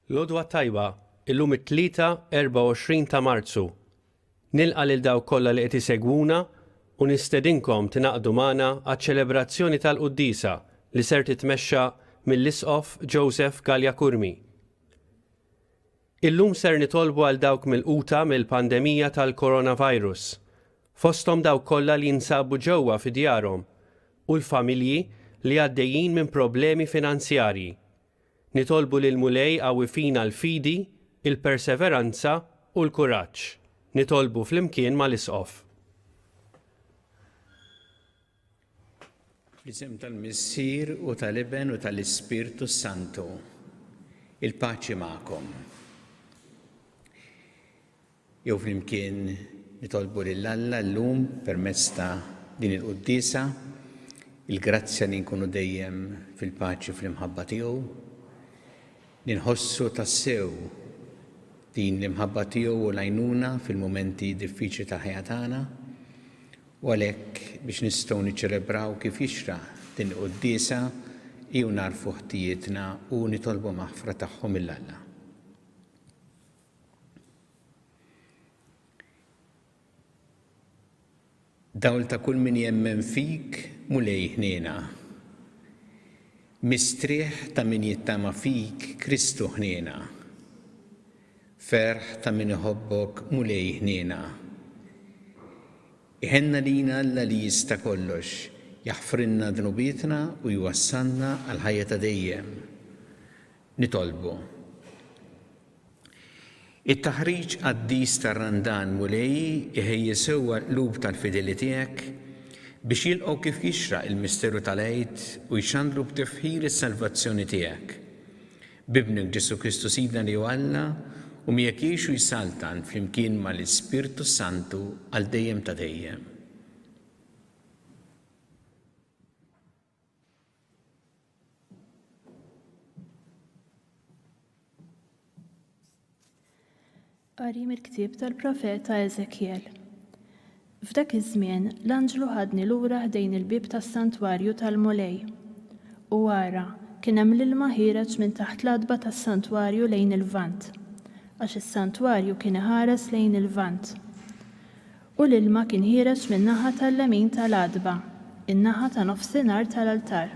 L-Għodwa tajba, illum it-tlieta 24 ta' Marzu. Nilqa' lil dawk kollha li qed isegwuna u nistedinkom tingħaqdu magħna għaċ-ċelebrazzjoni tal-Qudiesa li ser titmexxa mill-Isqof Joseph Gallia Kurmi. Illum ser nitolbu għal dawk milquta mill-pandemija tal-coronavirus, fosthom dawk kollha li jinsabu ġewwa fi djarhom u l-familji li għaddejjin minn problemi finanzjarji. Nitolbu lil Mulej qawwi fina l-fidi, il-perseveranza u l-kuraġġ. Nitolbu flimkien mal-Isqof. Fl-isem tal-Missier u tal-Iben u tal-Ispirtu Santu, il-paċi magħkom. Jew flimkien nitolbu lill-Alla llum permezz ta' din il-Qudiesa, il-grazzja li nkunu dejjem fil-paċi fl-imħabba tiegħu, ninħossu tassew din l-imħabba tiegħu u l-għajnuna fil-mumenti diffiċli ta' ħajja tagħna u għalhekk biex nistgħu niċċelebraw kif jixra din il-Qudiesa jew narfu ħtijietna u nitolbu maħfra tagħhom mill-Alla. Dawl ta' kull min jemmen fik Mulej ħniena. Mistrieħ ta' min jittama fik Kristu ħniena. Ferħ ta' min iħobbok Mulej ħniena. Iħenna lina Alla li jista' kollox, jaħfrinna dnubietna u jwassalna għal ħajja ta' dejjem. Nitolbu. It-taħriġ qaddis tar-Randan Mulej iħejji sewwa l-qlub tal-fideli tiegħek biex jilqgħu kif jixraq il-misteru tal-Għid u jxandru b'tifħir is-salvazzjoni tiegħek. Bibnek Ġesu Kristu Sidna li hu Alla u miegħek jgħixu jsaltan flimkien mal-Ispirtu Santu għal dejjem ta' dejjem. Qari mill-ktieb tal-profeta Eżekjel. F'dak iż-żmien l-anġlu ħadni lura ħdejn il-bib tas-santwarju tal-Mulej. U wara kien hemm l-ilma ħireġ minn taħt l-adba tas-santwarju lejn il-lvant, għax is-santwarju kien iħares lejn il-lvant. U l-ilma kien ħireġ min-naħa tal-lemin tal-adba, in-naħa ta' nofsinhar tal-altar.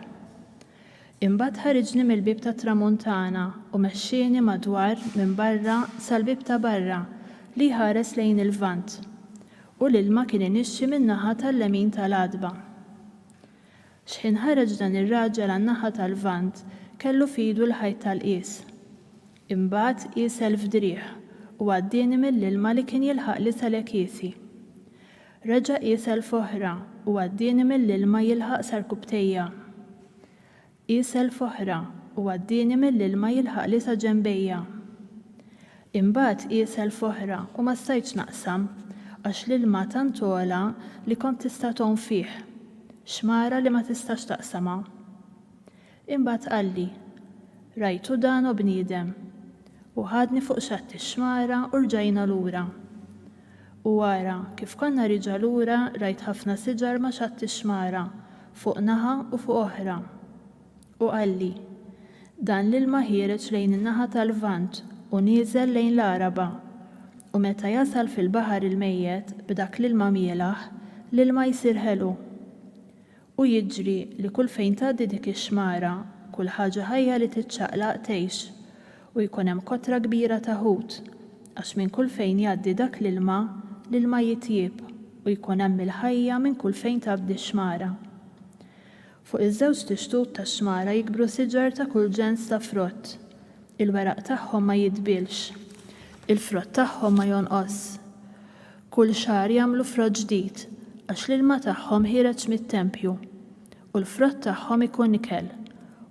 Imbagħad ħareġni mill-bib tat-tramuntana u mexxieni madwar minn barra sal-bib ta' barra li ħares lejn il-lvant. U l-ilma kien inixxi min-naħa tal-lemin tal-adba. X'ħin ħareġ dan ir-raġel għan-naħa tal-lvant kellu f'idu l-ħajt tal-qies. Imbagħad qies 1000 drieħ u għaddieni mill-ilma li kien jilħaq li sal-kiesi. Reġa' qies 1000 oħra u għaddieni mill-ilma jilħaq sar-kubtejja. Qies 1000 oħra u għaddieni mill-ilma jilħaq li sa ġenbejja. Imbagħad qies 1000 oħra u ma stajtx naqsam għax l-ilma tant ogħla li kont tista' ton fih, xmara li ma tistax taqsamha. Imbagħad qalli, rajtu dan u bniedem, u ħadni fuq xatt ix-xmara u rġajna lura. U wara kif konna riġa lura rajt ħafna siġar ma' xatt ix-xmara, fuq naħa u fuq oħra. U qalli, dan l-ilma ħireġ lejn in-naħa tal-lvant u nieżel lejn l-Araba. U meta jasal fil-baħar il-mejjed b'dak l-ilma mielaħ, l-ilma jsir ħelu. U jiġri li kull fejn tgħaddi dik ix-xmara, kull ħaġa ħajja li titċaqlaq tgħix u jkun hemm kotra kbira ta' ħut, għax minn kull fejn jgħaddi dak l-ilma jitjieb u jkun hemm il-ħajja minn kull fejn tgħaddi x-xmara. Fuq iż-żewġ tixtut tax-xmara jikbru siġar ta' kull ġens ta' frott. Il-weraq tagħhom ma jitbilx. Il-frott tagħhom ma jonqos. Kull xahar jagħmlu frott ġdid għax l-ilma tagħhom ħireġ mit-tempju u l-frott tagħhom ikun ikel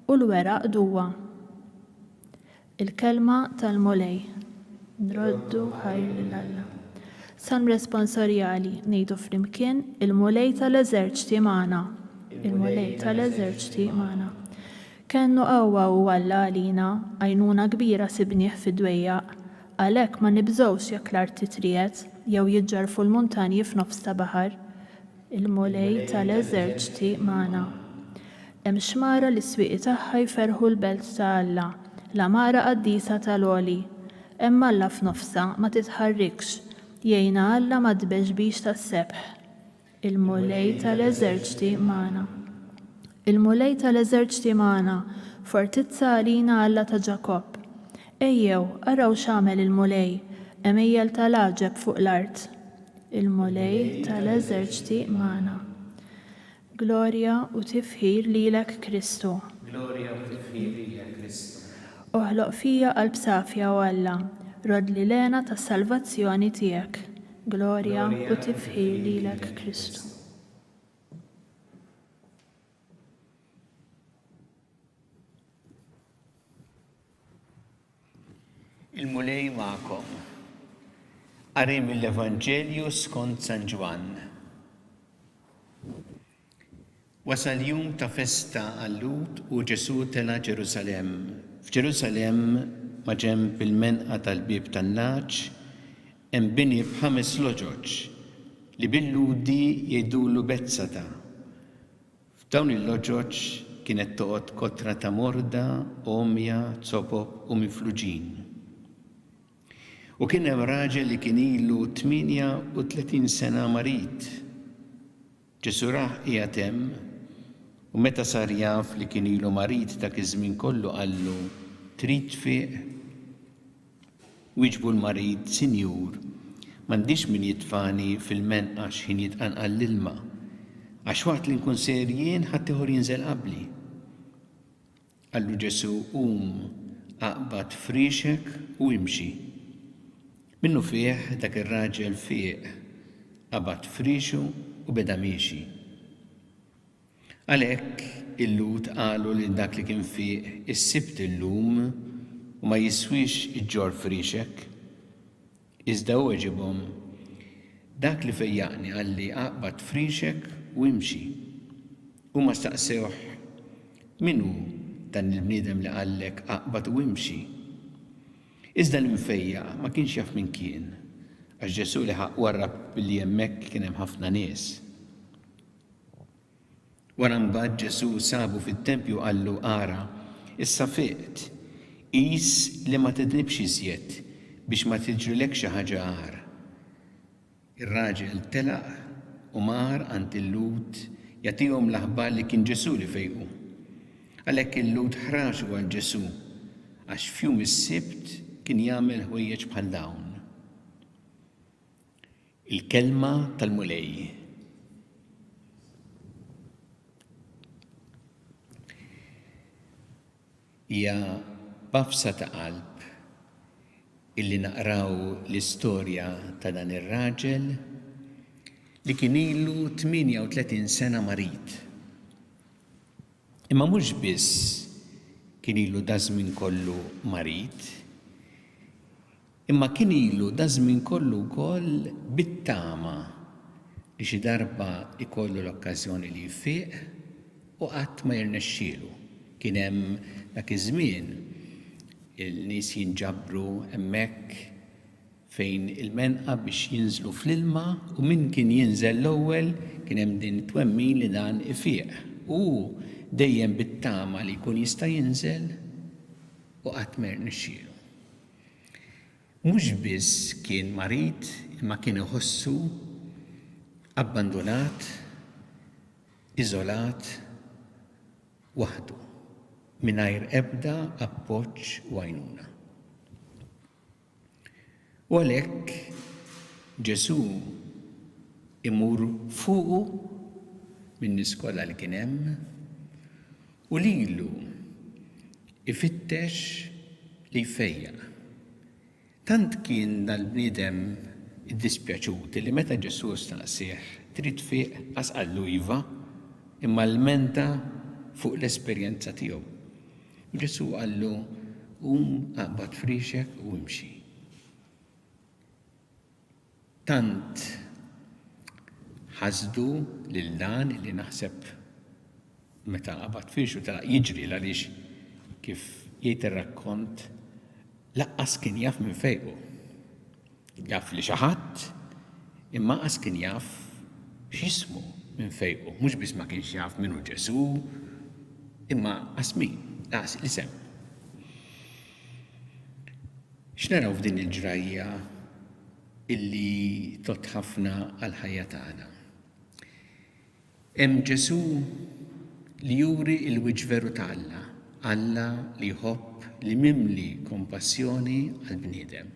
u l-weraq duwa. Il-kelma tal-Mulej. Nroddu ħajr lill-Alla. Salm responsorjali ngħidu flimkien il-Mulej tal-eżerċti magħna. Il-Mulej tal-eżerċti magħna. Kennu qawwa u Alla għalina għajnuna kbira sibnieh fid-dwejjaq. Għalhekk ma nibżgħux jekk l-art titried jew jiġġarfu l-muntanji f'nofs ta' baħar. Il-Mulej tal-eżerċti magħna. Hemm xmara li s-swieqi tagħha jferħu l-belt ta' Alla, l-amara qaddisa tal-għoli, imma Alla f'nofsa ma titħarrikx, jgħinha Alla ma tbeġbix tas-sebħ. Il-mulej tal-eżerċti magħna. Il-mulej tal-eżerċti magħna, fortizza għalina Alla ta' Ġakob. Ejjew, araw x'għamel il-mulej, emejjel tal-għaġeb fuq l-art. Il-mulej tal-eżerċti magħna. Glorja u tifħir lilek Kristu. Glorja u tifħir lilek Kristu. Oħloq fija qalb safja u Alla, rod li lena tas salvazzjoni tiegħek. Glorja u tifħir lilek Kristu. Il-mulej magħkom. Qari mill-Evanġelju skont San Ġwan. Wasal jum ta' festa għall-Lut u Ġesu tela Ġerusalem. F'Ġerusalem ma' ġenb il-menqa tal-bib tan-naċ hemm bini b'5 loġoġ li bil-ludi jgħidulu Betzata. F'dawn il-loġoġ kienet toqgħod kotra ta' morda, omja, zobob u mifluġin. U kien hemm raġel li kien ilu 38 sena marit. Ġesu raħ qiegħed hemm u meta sar jaf li kien ilu marit dak iż-żmien kollu qallu trid tfieq. Wieġbu l-marit, Sinjur, m'għandix min jitfani fil-menqa x'ħin jitqanqal l-ilma, għax waqt li nkun ser jien ħadd ieħor jinżel qabli. Qallu Ġesu aqbad frixek u imxi. Minnu fih dak ir-raġel fieq, qabad frixu u beda miexi. Għalhekk il-Lut qalu lil dak li kien fieq is-sibt illum u ma jiswix iġġor frixek. Iżda hu weġibhom dak li fejjaqni għalli aqbad frixek u imxi. Huma staqsewh min hu dan il-bniedem li qallek aqbad u imxi. Iżda l-imfejjaq ma kienx jaf min kien, għax Ġesu li warrab billi hemmhekk kien hemm ħafna nies. Wara mbagħad Ġesu sabu fit-tempju qallu ara, issa fiqt, qis li ma tidnibx iżjed biex ma tiġrilek xi ħaġa għar. Ir-raġel telaq u mar għand il-Lut jagħtihom l-aħbar li kien Ġesu li fejqu. Għalhekk il-Lut ħraġu għal Ġesu għax f'jum is-sibt kien jagħmel ħwejjeġ bħal dawn. Il-kelma tal-mulej. Hija bafsa ta' qalb illi naqraw l-istorja ta' dan ir-raġel li kien ilu 38 sena marit. Imma mhux biss kien ilu da żmien kollu marit, imma kien ilu da żmien kollu wkoll bit-tama li xi darba ikollu l-okkażjoni li jfieq u qatt ma jirnexxielu. Kien hemm dak iż-żmien il-nies jinġabru hemmhekk fejn il-menqa biex jinżlu fl-ilma u min kien jinżel l-ewwel kien hemm din twemmin li dan ifieq. U dejjem bit-tama li jkun jista' jinżel u qatt ma jirnexxielu. Mhux biss kien marit imma kien iħossu abbandonat, iżolat, waħdu, mingħajr ebda appoġġ u għajnuna. U għalhekk Ġesu imur fuqu min-niskola li kien hemm u lilu ifittex li jfejjaq. Tant kien dal-bniedem iddispjaċuti li meta Ġesu staqsih trid fieq qas qallu iva imma l-menta fuq l-esperjenza tiegħu. Ġesu qallu aqbad frixek u imxi. Tant ħasdu lil dan li naħseb meta qabad frixu tara jiġri għaliex kif jgħid ir-rakkont laqqas kien jaf minn fejqu. Jaf li xi ħadd imma qas kien jaf x'ismu minn fejqu. Mhux biss ma kienx jaf minnu Ġesu imma qas min, laqas l-isem. X'naraw f'din il-ġrajja illi tot ħafna għal-ħajja tagħna? Hemm Ġesu li juri l-wiġġ veru ta' Alla, Alla li jħobb, li mimli kompassjoni għall-bniedem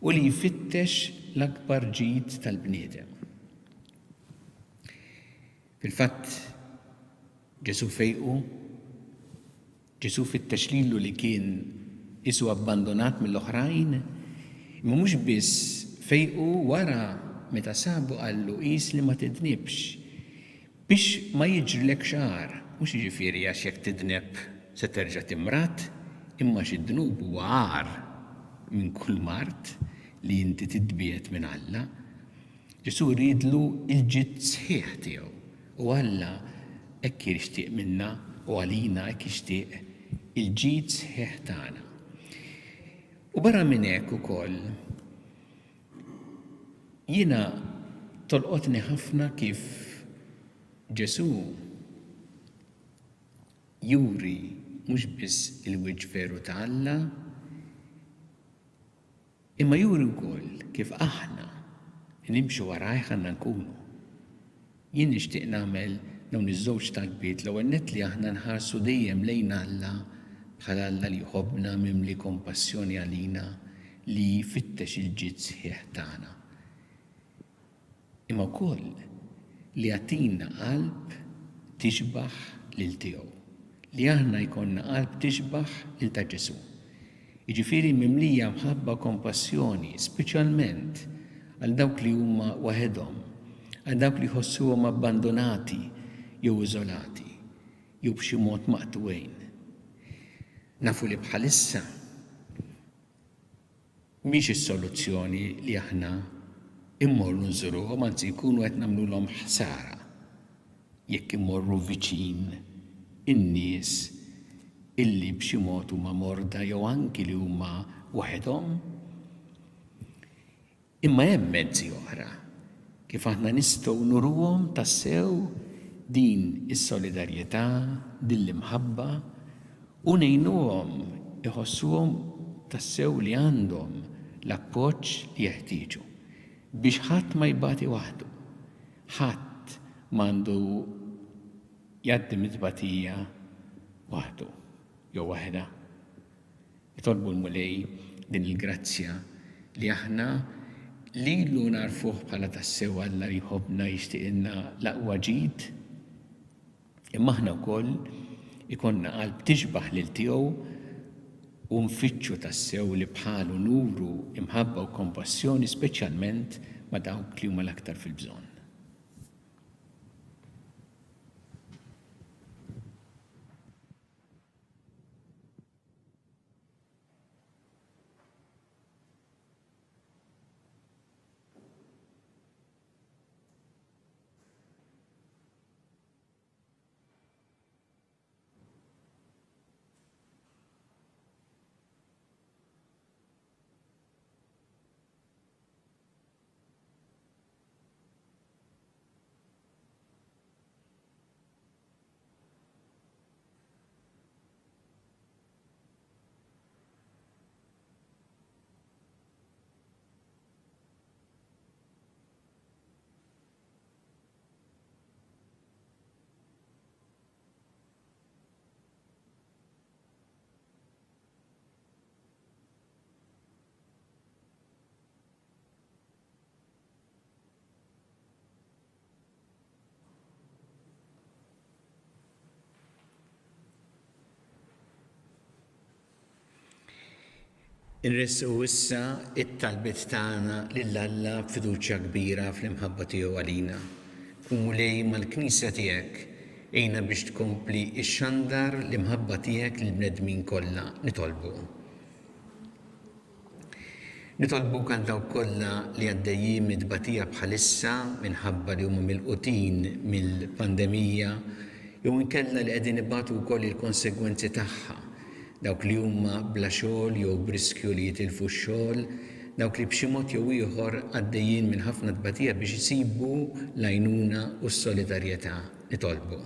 u li jfittex l-akbar ġid tal-bniedem. Fil-fatt, Ġesu fejqu, Ġesu fittex lilu li kien isu abbandonat mill-oħrajn, imma mhux biss fejqu wara meta sabu qallu qis li ma tidnibx biex ma jiġrilek xar, mhux jiġifieri għax jekk tidneb se terġa' timrat, imma x'id-dnub huwa għar minn kull mart li inti tidbiet minn Alla. Ġesu jridlu l-ġid sħiħ tiegħu u Alla hekk jixtieq minna u għalina hekk jixtieq il-ġid sħiħ tagħna. U barra minn hekk ukoll jiena tolqotni ħafna kif Ġesu juri mhux biss il-wiġġ veru ta' Alla, imma juri wkoll kif aħna nimxu warajh għandna nkunu. Jien nixtieq nagħmel dawn iż-żewġ talbiet l-ewwel nett li aħna nħarsu dejjem lejn Alla bħala Alla li jħobbna mimli kompassjoni għalina li jfittex il-ġid sħiħ tagħna. Imma wkoll li jagħtina qalb tixbaħ lil tiegħu, li aħna jkollna qalb tixbaħ lil ta' Ġesu. Jiġifieri mimlija mħabba kompassjoni, speċjalment għal dawk li huma waħedhom, għal dawk li jħossuhom abbandonati jew iżolati, jew b'xi mod maqtwejn. Nafu li bħalissa mhix is-soluzzjoni li aħna immorru nżuruhom, anzi jkunu qed nagħmluhom ħsara jekk immorru viċin in-nies illi b'xi mod huma morda jew anki li huma waħedhom. Imma hemm mezzi oħra kif aħna nistgħu nurruhom tassew din is-solidarjetà, din l-imħabba u ngħinuhom iħossuhom tassew li għandhom l-appoġġ li jeħtieġu biex ħadd ma jbati waħdu, ħadd m'għandu jgħaddi mit-tbatija waħdu jew waħda. Nitolbu l-Mulej din il-grazzja li aħna lilu narfuh bħala tassew Alla li jħobbna jixtieqilna l-aqwa ġid, imma aħna wkoll ikonna qalb tixbaħ lil tiegħu u nfittxu tassew li bħalu nuru imħabba u kompassjoni speċjalment ma' dawk li huma l-aktar fil-bżonn. Inressu issa it-talbiet tagħna lil Alla b'fiduċja kbira fl-imħabba tiegħu għalina. U Mulej mal-Knisja tiegħek ejna biex tkompli x-xandar l-imħabba tiegħek lill-bnedmin kollha nitolbu. Nitolbu kan dawk kollha li għaddejjin mid-tbatija bħalissa minħabba li huma milqutin mill-pandemija jew inkella li qegħdin ibagħtu wkoll il-konsegwenzi tagħha. Dawk li huma bla xogħol jew b'riskju li jitilfu x-xogħol, dawk li b'xi mod jew ieħor għaddejjin minn ħafna tbatija biex isibu l-għajnuna u s-solidarjetà nitolbu.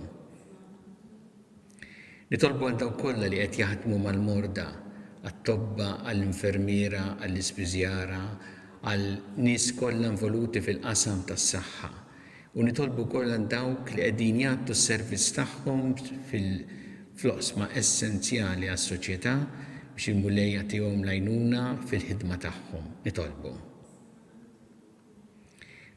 Nitolbu għal dawk kollha li qed jaħdmu mal-morda għat-tobba, għall-infermiera, għall-ispiżjara, għal-nies kollha involuti fil-qasam tas-saħħa. U nitolbu kollha dawk li qegħdin jagħtu s-servizz tagħhom fil-oqsma essenzjali għas-soċjetà biex il-mulej jagħtihom l-għajnuna fil-ħidma tagħhom.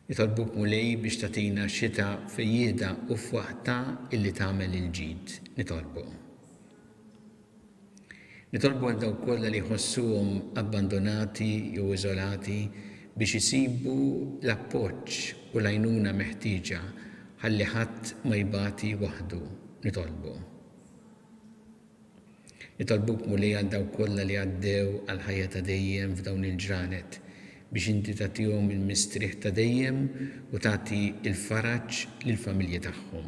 Nitolbuk mulej biex tagħtina xita fejjieda u f'waqta illi tagħmel il-ġid. Nitolbu għal dawk kollha li jħossuhom abbandonati jew iżolati biex isibu l-appoġġ u l-għajnuna meħtieġa ħalli ħadd ma jbati waħdu. Nitolbuk mulej għal dawk kollha li għaddew għal ħajja ta' dejjem f'dawn il-ġranet biex inti tagħtihom il-mistrieħ ta' dejjem u tagħti il-faraġġ lill-familji tagħhom.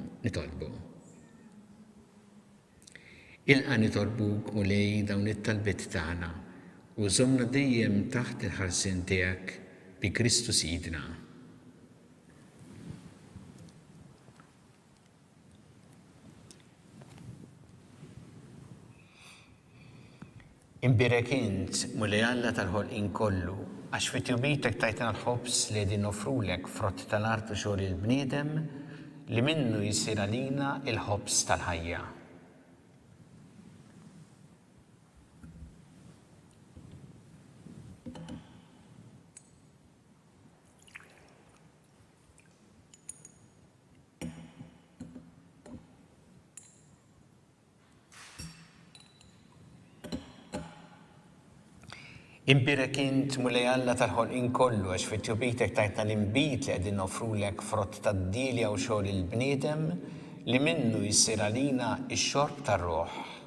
Ilqa' nitolbuk mulej dawn it-talbiet tagħna u żommna dejjem taħt il-ħarsien tiegħek bi Kristu Sidna. Imbirek int mulej Alla tal-ħolqien kollu għax fit-tjubitek tajtna l-ħobs li din nofrulek frott tal-art u xogħol il-bniedem li minnu jsir għalina il-ħobs tal-ħajja. Imbirek int mulej Alla tal-ħolqien kollu għax fit-tjubitek tajtna l-imbit li qegħdin nofrulek frott tad-dilja u xogħol il-bniedem li minnu jsir għalina x-xorb tar-Ruħ.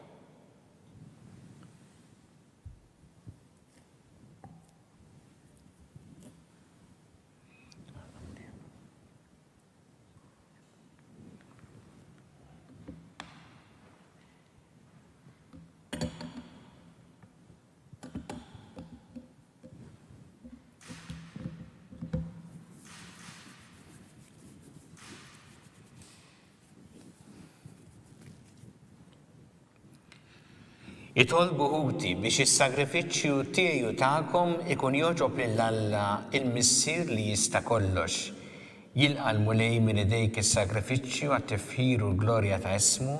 Itolbu ħuti biex is-sagrifiċċju tiegħi u tagħkom ikun jogħġob lil Alla il-Missier li jista' kollox. Jilqa' l-mulej minn idejk is-sagrifiċċju għat-tifħir u l-glorja ta' ismu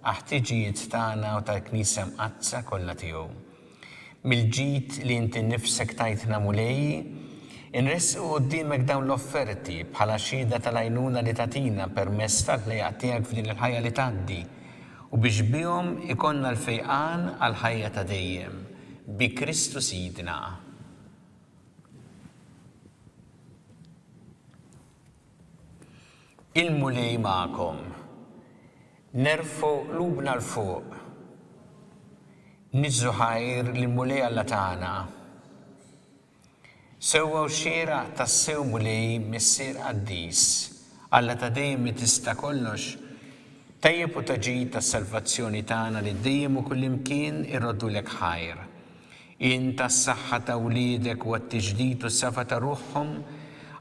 għaħtiġijiet tagħna u tal-Knisja mqazza kollha tiegħu. Mill-ġid li inti nnifsek tajtna mulej, inresqu quddiemek dawn l-offerti bħala xhieda tal-għajnuna li tagħtina permezz tal-ħlejjaq tiegħek f'din il-ħajja li tgħaddi. U biex bihom ikonna l-fejqan għal-ħajja ta' dejjem bi Kristu Sidna. Il-mulej magħkom. Nerfu qlubna l-fuq. Niġżu ħajr l-mulej Alla tagħna. Sewwa xieraq tas-sew mulej missier qaddis. Alla ta' dejjem tista' kollox. Tajjeb u taġid tas-salvazzjoni tagħna li dejjem u kullimkien irroddulek ħajr. In tas-saħħa ta' wliedek u t-tiġdid u s-safa ta' ruħhom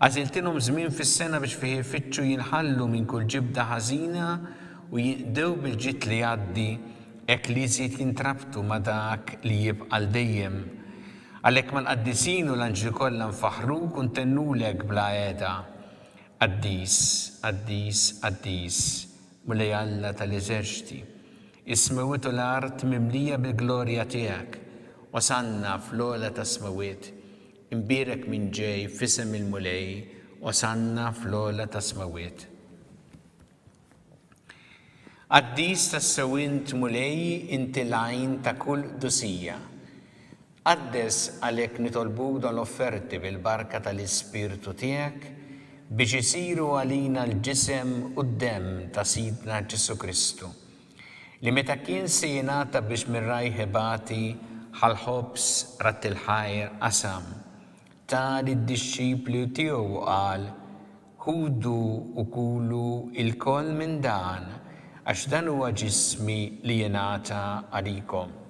għażiltilhom żmien fis-sena biex fih ifittxu jinħallu minn kull ġibda ħażina u jinqdew bil-ġid li jgħaddi hekk li jżid jintrabtu ma' dak li jibqa' l dejjem. Għalhekk mal-qaddisin u l-anġli kollha nfaħruk u ntennulek bla qiegħda. Qaddis, qaddis, qaddis. Mulej Alla tal-eżerċiti, is-smawiet u l-art mimlija bil-glorja tiegħek, wasanna fl-ogħla tas-smawiet, imbierek minn ġej f'isem il-mulej, wasanna fl-ogħla tas-smawiet. Qaddis tas-sewwint mulej inti l-għajn ta' kull dusija. Qaddes għalhekk nitolbuk dawn l-offerti bil-barka tal-Ispirtu tiegħek biex isiru għalina l-ġisem u d-demm ta' Sidna Ġesu Kristu, li meta kien se jingħata biex minn rajħebati ħal-ħobs rat il-ħajr qasam, ta' lid-dixxipli tiegħu qal, ħudu u kulu il-koll minn dan, għax dan huwa ġismi li jingħata għalikom.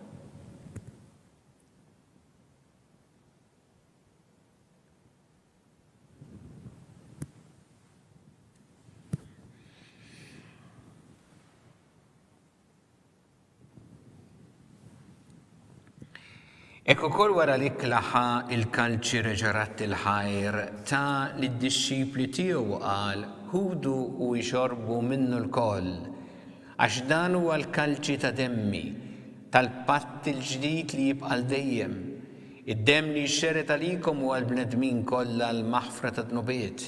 Ekku kol wara li klaħa il-kalċi reġarat il-ħajr ta' lid-disċipli tiegħu qal ħudu u jxorbu minnu l-koll għax dan huwa l-kalċi ta' demmi tal-patt il-ġdid li jibqa' dejjem. Id-demm li xxeret għalikom huwa l-bnedmin kollha l-maħfra ta' dnubiet.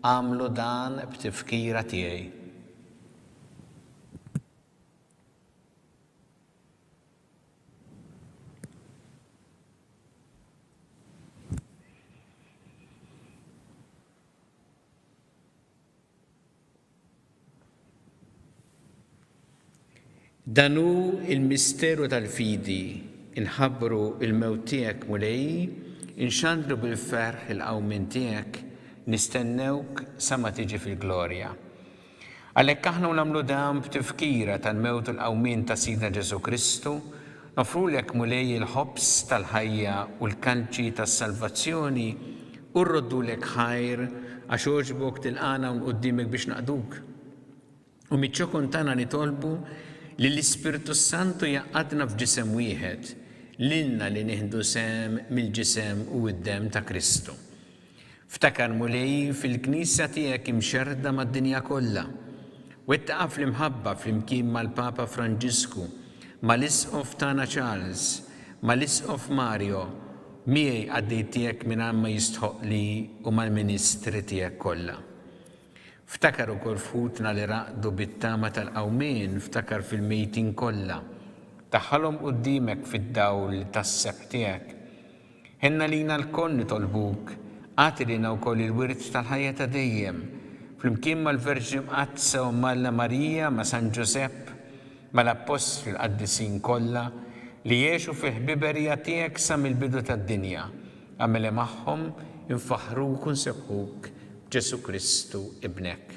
Għamlu dan b'tifkira tiegħi. Danu il-misteru tal-fidi, inħabbru il-mewt tiegħek mulej, inxandru bil-ferħ il-qawmin tiegħek, nistennewk sa ma tiġi fil-glorja. Għalhekk aħna nagħmlu dan b'tifkira tal-mewt il-qawmin ta' Sidna Ġesu Kristu, nofrulek mulej il-ħobs tal-ħajja u l-kalċi tas-salvazzjoni u rroddulek ħajr għax oġbok tilqana u qudiemek biex naqduk. U miċ-ċokun tagħna nitolbu li l-Ispiritu Santu jaqadna f'ġisem wieħed, lilna li nieħdu sem mill-ġisem u d-dem ta' Kristu. Ftakar mulej fil-Knisja tiegħek imxerda mad-dinja kollha. Wettaqa fl-imħabba flimkien mal-Papa Franġisku, mal-Isqof tagħna Charles, mal-Isqof Mario, miegħi għaddejt tiegħek mingħajr ma jistħoqli u mal-Ministri tiegħek kollha. Ftakar ukoll futna li raqdu bit-tama tal-qawmien, ftakar fil-mejtin kollha. Taħħalhom quddiemek fid-dawl tas-seħħ tiegħek. Ħenna lina l-koll nitolbuk, għati lina wkoll il-wirt tal-ħajja ta' dejjem, flimkien mal-Verġi Mqazza u Malla Marija ma' San Ġusepp, mal-Apostli l-qaddisin kollha li jgħixu fil-ħbiberija tiegħek sa mill-bidu tad-dinja. Għamel magħhom infaħruk u nsebħuk Ġesu Kristu ibnek.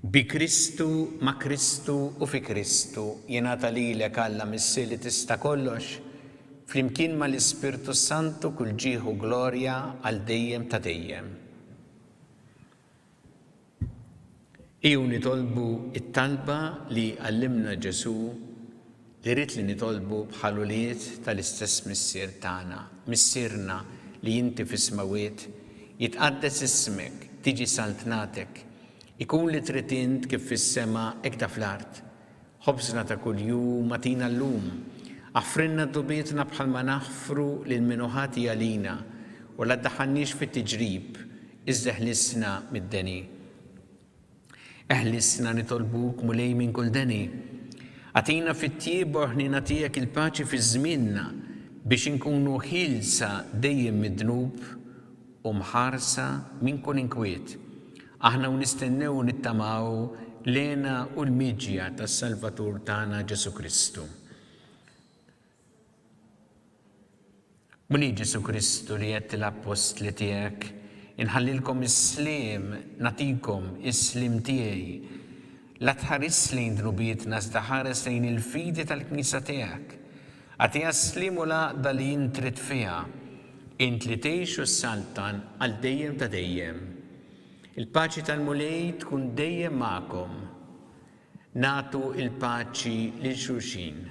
Bi Kristu, ma' Kristu u fi Kristu jingħata lilek Alla missi li tista' kollox, flimkien mal-Ispirtu Santu kull ġieħu glorja għal dejjem ta' dejjem. Iju nitolbu it-talba li għallimna Ġesu li rrid li nitolbu bħaluliet tal-istess missier tagħna, missierna li jinti fis-smawiet, jitqaddes ismek, tiġi saltnatek, ikun li trid int kif fis-sema hekk ta' fl-art. Ħobżna ta' kuljum matina llum, aħfrinna dubietna bħalma naħfru lil minuħati għalina u la ddaħħalniex fit-tiġrib, iżda ħlisna mid-deni. Eħlisna nitolbuk mulej minn kull deni. Għatina fit-tieb u ħnina tiegħek il-paċi fi żmienna biex inkunu ħilsa dejjem mid-dnub u mħarsa minn kull inkwiet. Aħna nistennew u nittamaw lena u l-miġja tas-Salvatur tagħna Ġesu Kristu. Muni Ġesu Kristu li qed l-Apostli tiegħek, inħallilkom is-sliem, natikom is-slim tiegħi. La tħares lejn dnubietna iżda ħares lejn il-fidi tal-Knisja tiegħek. Għatija s-slim u laqda li jintrit fiha, int li tgħixu s-saltan għal dejjem ta' dejjem. Il-paċi tal-mulej tkun dejjem magħkom. Nagħtu il-paċi lil xulxin.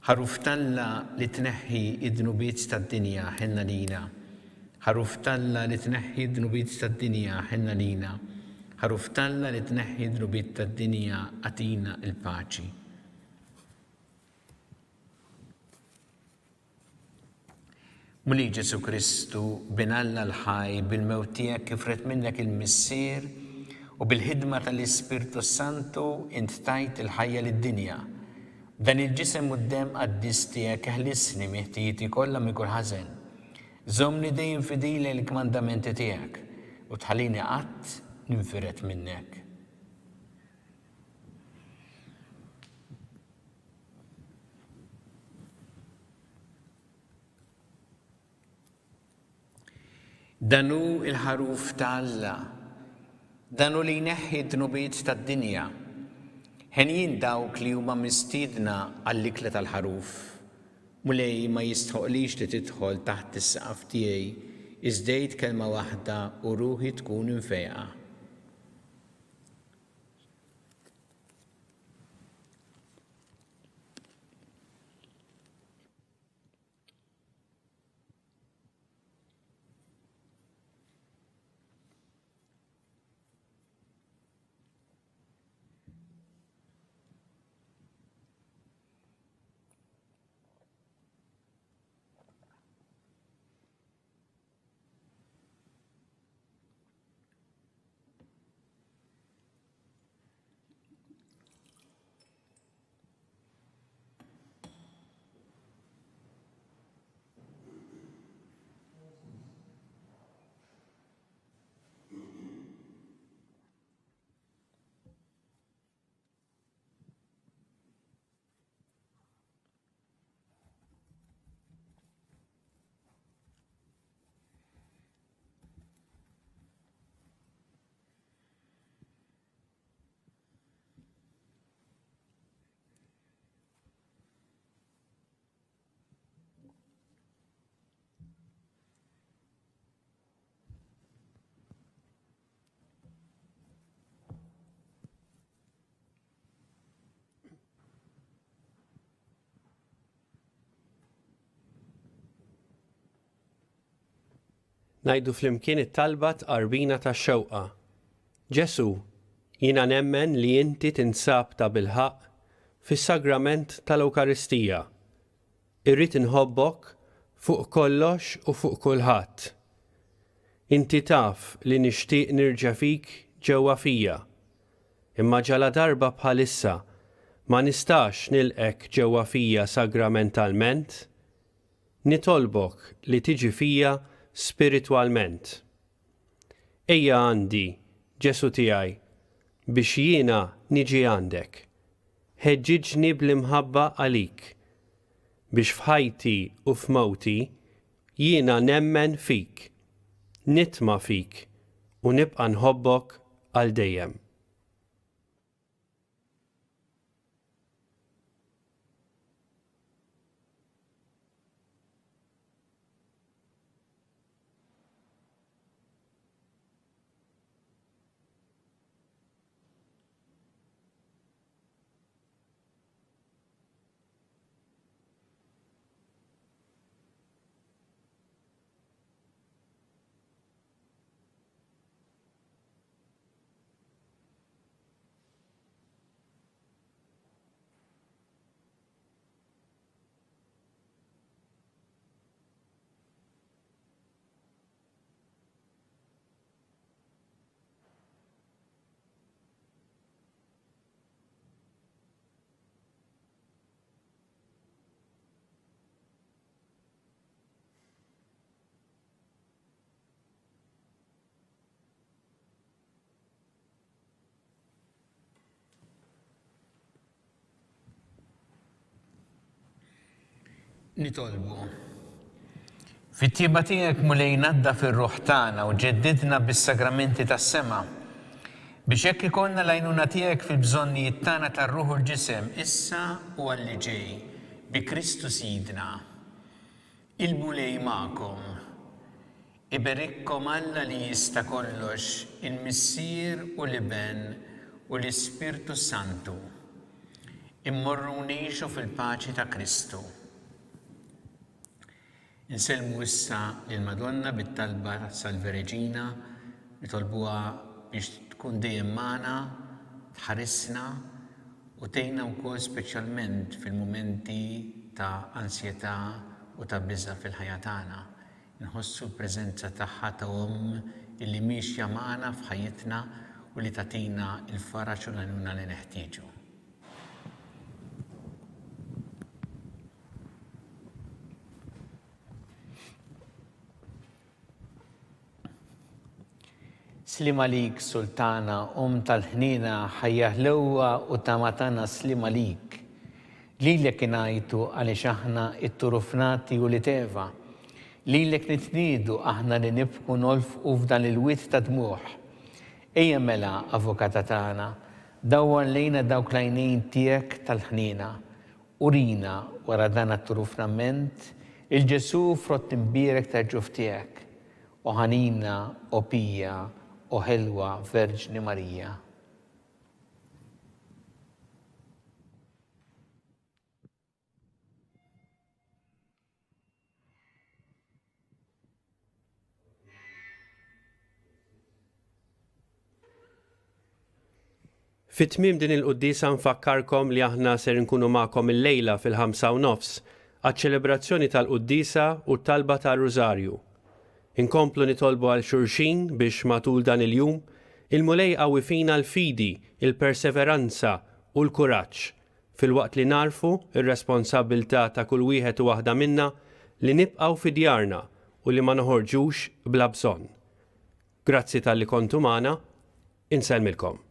Ħaruf Talla li tneħħi id-dnubiet tad-dinja ħenna lina. Ħaruf Talla li tneħħi id-dnubiet tad-dinja ħenna lina. Ħaruf Talla li tneħħi d-dnubiet tad-dinja għatina il-paċi. Muli Ġesu Kristu binalla l-ħaj bil-mewt tiegħek kif ret minnek il-missier u bil-ħidma tal-Ispirtu Santu int tajt il-ħajja lid-dinja. Dan il-ġisem u d-dem qaddis tiegħek eħlisni miħtijieti kollha minn kull ħażen. Żommni dejjem fidili l-kmandamenti tiegħek u tħallini qatt ninfiret minnek. Danu il-ħaruf ta' Alla, danu li jneħħi d-dnubiet tad-dinja. Ħenjin dawk li huma mistiedna għall-ikla tal-ħaruf, mulej ma jistħoqlix li tidħol taħt is-saqaf tiegħi, iżdejt kelma waħda u ruħi tkun infejqa. Ngħidu flimkien it-talba tqarbina tax-xewqa. Ġesu, jiena nemmen li inti tinsab ta' bilħaq fis-sagrament tal-Ewkaristija. Irrid inħobbok fuq kollox u fuq kulħadd. Inti taf li nixtieq nirġa' fik ġewwa fija. Imma ġala darba bħalissa ma nistax nilqek ġewwa fija sagramentalment. Nitolbok li tiġi fija spiritwalment. Ejja għandi, Ġesu tiegħi, biex jiena niġi għandek. Ħeġġiġni bl-imħabba għalik, biex f'ħajti u f'mowti jiena nemmen fik, nitma' fik u nibqa' nħobbok għal dejjem. Nitolbu. Fit-tieba tiegħek mulej nadda fir-ruħ tagħna u ġeddidna bis-sagramenti tas-sema biex hekk ikollna l-għajnuna tiegħek fil-bżonnijiet tagħna tar-ruħ u l-ġisem issa u għalli ġej bi Kristu Sidna. Il-mulej magħkom. Iberikkom Alla li jista' kollox, il-Missier u l-Iben u l-Ispirtu Santu. Immorru ngħixu fil-paċi ta' Kristu. Inselmu issa lill-Madonna bit-talba sal-Verġina, nitolbuha biex tkun dejjem magħna, tħarisna u tgħinna wkoll speċjalment fil-mumenti ta' ansjetà u ta' biża' fil-ħajja tagħna. Nħossu l-preżenza tagħha ta' illi mixja magħna f'ħajjitna u li tagħtina l-faraġ u l-għajnuna li neħtieġu. Slim għalik, Sultana, tal-ħnina, ħajja ħlewwa u tamatana slim għalik. Lilek ingħajtu għaliex aħna it-turufnati u li teva. Lilek nitniedu aħna li nibku nolfqu f'dan il-wit ta' dmuħ. Ejja mela, Avukata tagħna, dawwar lejna dawk l-għajnejn tiegħek tal-ħnina. Urina wara dan it-turufnament il-Ġesu frott imbierek tal-ġuf tiegħek. U ħanina u pija u ħelwa Verġni Marija. Fit-tmiem din il-qudiesa nfakkarkom li aħna ser nkunu magħkom il-lejla fil-5:30 għaċ-ċelebrazzjoni tal-qudiesa u t-talba tar-Rużarju. Inkomplu nitolbu għal xulxin biex matul dan il-jum il-mulej qawwi fina l-fidi, il-perseveranza u l-kuraġġ fil-waqt li narfu ir-responsabbiltà ta' kull wieħed u waħda minna li nibqgħu fi djarna u li ma noħorġux bla bżonn. Grazzi tal-li kontu magħna, insellmilkom.